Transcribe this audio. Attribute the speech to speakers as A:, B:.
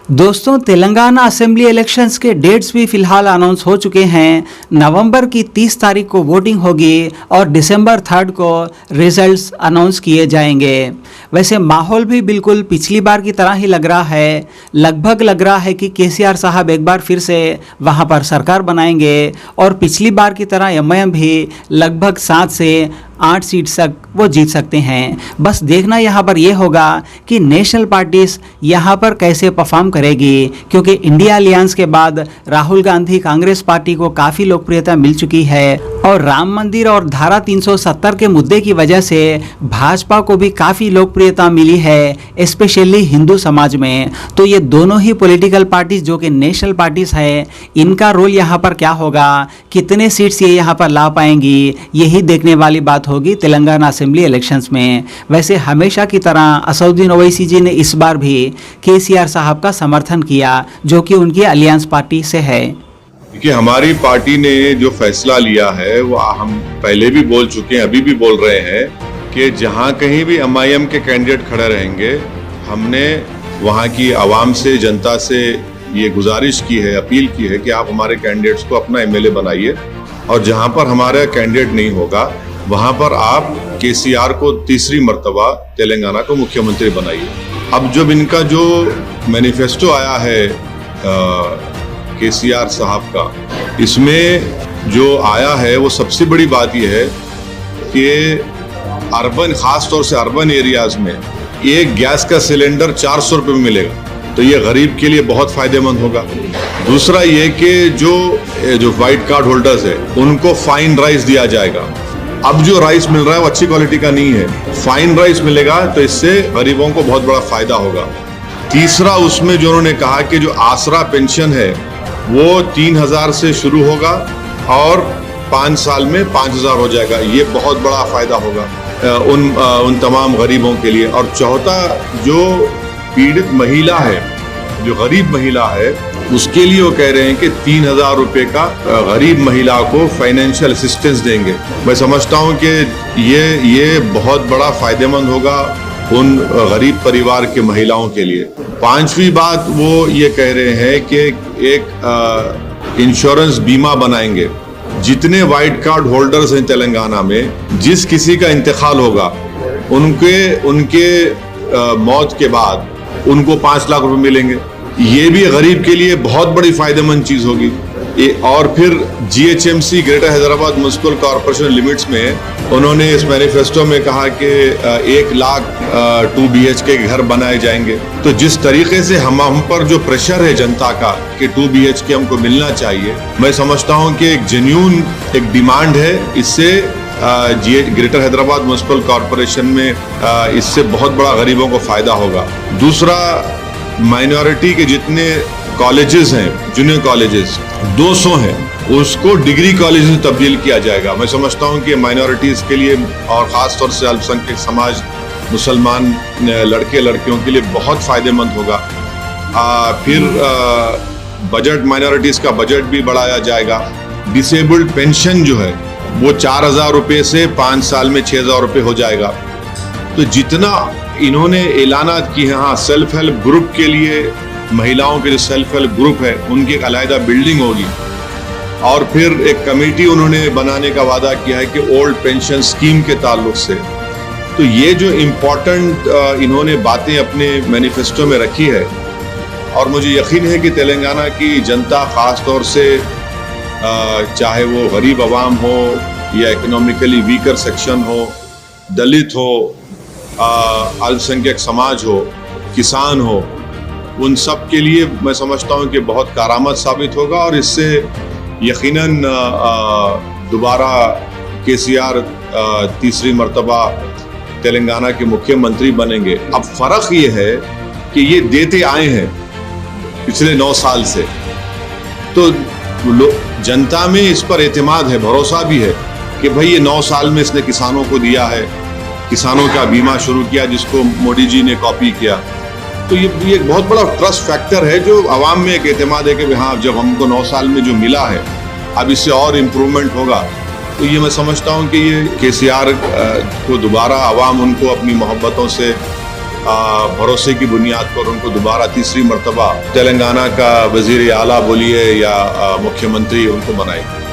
A: दोस्तों, Telangana assembly elections के dates भी फिलहाल अनाउंस हो चुके हैं। नवंबर की 30 तारीख को वोटिंग होगी और दिसंबर 3 को रिजल्ट्स अनाउंस किए जाएंगे। वैसे माहौल भी बिल्कुल पिछली बार की तरह ही लग रहा है। लगभग लग रहा है कि केसीआर साहब एक बार फिर से वहां पर सरकार बनाएंगे और पिछली बार की तरह एमआईएम भी लगभग 7 से 8 सीट तक वो जीत सकते हैं। बस देखना यहाँ पर ये होगा कि नेशनल पार्टीज यहाँ पर कैसे परफॉर्म करेगी, क्योंकि इंडिया अलियंस के बाद राहुल गांधी कांग्रेस पार्टी को काफ़ी लोकप्रियता मिल चुकी है और राम मंदिर और धारा 370 के मुद्दे की वजह से भाजपा को भी काफ़ी लोकप्रियता मिली है, स्पेशली हिंदू समाज में। तो ये दोनों ही पॉलिटिकल पार्टीज जो कि नेशनल पार्टीज है, इनका रोल यहाँ पर क्या होगा, कितने सीट्स ये यहाँ पर ला पाएंगी, यही देखने वाली बात होगी तेलंगाना असेंबली इलेक्शंस में। वैसे हमेशा की तरह असदुद्दीन ओवैसी जी ने इस बार भी केसीआर साहब का समर्थन किया, जो कि उनकी अलियंस पार्टी से है।
B: देखिए, हमारी पार्टी ने जो फैसला लिया है वो हम पहले भी बोल चुके हैं, अभी भी बोल रहे हैं कि जहां कहीं भी एमआईएम के कैंडिडेट खड़े रहेंगे, हमने वहां की आवाम से, जनता से ये गुजारिश की है, अपील की है कि आप हमारे कैंडिडेट्स को अपना एमएलए बनाइए और जहां पर हमारा कैंडिडेट नहीं होगा वहां पर आप केसीआर को तीसरी मर्तबा तेलंगाना को मुख्यमंत्री बनाइए। अब जब इनका जो मैनिफेस्टो आया है केसीआर साहब का, इसमें जो आया है वो सबसे बड़ी बात यह है कि अर्बन, खास तौर से अर्बन एरियाज में एक गैस का सिलेंडर 400 रुपये में मिलेगा, तो ये गरीब के लिए बहुत फायदेमंद होगा। दूसरा ये कि जो वाइट कार्ड होल्डर्स है उनको फाइन राइस दिया जाएगा। अब जो राइस मिल रहा है वो अच्छी क्वालिटी का नहीं है, फाइन राइस मिलेगा, तो इससे गरीबों को बहुत बड़ा फायदा होगा। तीसरा, उसमें जो उन्होंने कहा कि जो आसरा पेंशन है वो 3000 से शुरू होगा और 5 साल में 5000 हो जाएगा। ये बहुत बड़ा फायदा होगा उन तमाम गरीबों के लिए। और चौथा, जो पीड़ित महिला है, जो गरीब महिला है, उसके लिए वो कह रहे हैं कि 3000 रुपये का गरीब महिला को फाइनेंशियल असिस्टेंस देंगे। मैं समझता हूँ कि ये बहुत बड़ा फायदेमंद होगा उन गरीब परिवार के महिलाओं के लिए। पांचवी बात, वो ये कह रहे हैं कि एक इंश्योरेंस बीमा बनाएंगे। जितने वाइट कार्ड होल्डर्स हैं तेलंगाना में, जिस किसी का इंतकाल होगा उनके मौत के बाद उनको 5 लाख रुपए मिलेंगे। ये भी गरीब के लिए बहुत बड़ी फायदेमंद चीज होगी। और फिर GHMC, greater Hyderabad municipal corporation limits में उन्होंने इस मैनिफेस्टो में कहा कि 1 लाख 2 BHK के घर बनाए जाएंगे। तो जिस तरीके से हम पर जो प्रेशर है जनता का कि 2 BHK हमको मिलना चाहिए, मैं समझता हूँ कि एक जेन्युइन एक डिमांड है। इससे ग्रेटर हैदराबाद म्युनिसिपल कॉर्पोरेशन में इससे बहुत बड़ा गरीबों को फायदा होगा। दूसरा, माइनॉरिटी के जितने कॉलेजेस हैं, जूनियर कॉलेजेस 200 हैं, उसको डिग्री कॉलेज में तब्दील किया जाएगा। मैं समझता हूँ कि माइनॉरिटीज के लिए और ख़ास तौर से अल्पसंख्यक समाज, मुसलमान लड़के लड़कियों के लिए बहुत फायदेमंद होगा। फिर बजट, माइनॉरिटीज का बजट भी बढ़ाया जाएगा। डिसेबल्ड पेंशन जो है वो 4000 रुपये से 5 साल में 6000 रुपये हो जाएगा। तो जितना इन्होंने ऐलानात किए हैं, हाँ, सेल्फ हेल्प ग्रुप के लिए, महिलाओं के जो सेल्फ हेल्प ग्रुप है उनकी एक अलहदा बिल्डिंग होगी। और फिर एक कमेटी उन्होंने बनाने का वादा किया है कि ओल्ड पेंशन स्कीम के ताल्लुक से। तो ये जो इम्पोर्टेंट इन्होंने बातें अपने मैनिफेस्टो में रखी है, और मुझे यकीन है कि तेलंगाना की जनता, खास तौर से चाहे वो गरीब आवाम हो या इकोनॉमिकली वीकर सेक्शन हो, दलित हो, अल्पसंख्यक समाज हो, किसान हो, उन सब के लिए मैं समझता हूँ कि बहुत कारआमद साबित होगा। और इससे यकीनन दोबारा केसीआर तीसरी मर्तबा तेलंगाना के मुख्यमंत्री बनेंगे। अब फ़र्क ये है कि ये देते आए हैं पिछले 9 साल से, तो जनता में इस पर एतमाद है, भरोसा भी है कि भाई ये 9 साल में इसने किसानों को दिया है, किसानों का बीमा शुरू किया जिसको मोदी जी ने कॉपी किया। तो ये एक बहुत बड़ा ट्रस्ट फैक्टर है जो आवाम में एक एतमाद है कि हाँ, जब हमको 9 साल में जो मिला है अब इससे और इम्प्रूवमेंट होगा। तो ये मैं समझता हूँ कि ये केसीआर को दोबारा आवाम उनको अपनी मोहब्बतों से भरोसे की बुनियाद पर उनको दोबारा तीसरी मरतबा तेलंगाना का वजीर आला बोलिए या मुख्यमंत्री उनको बनाएंगे।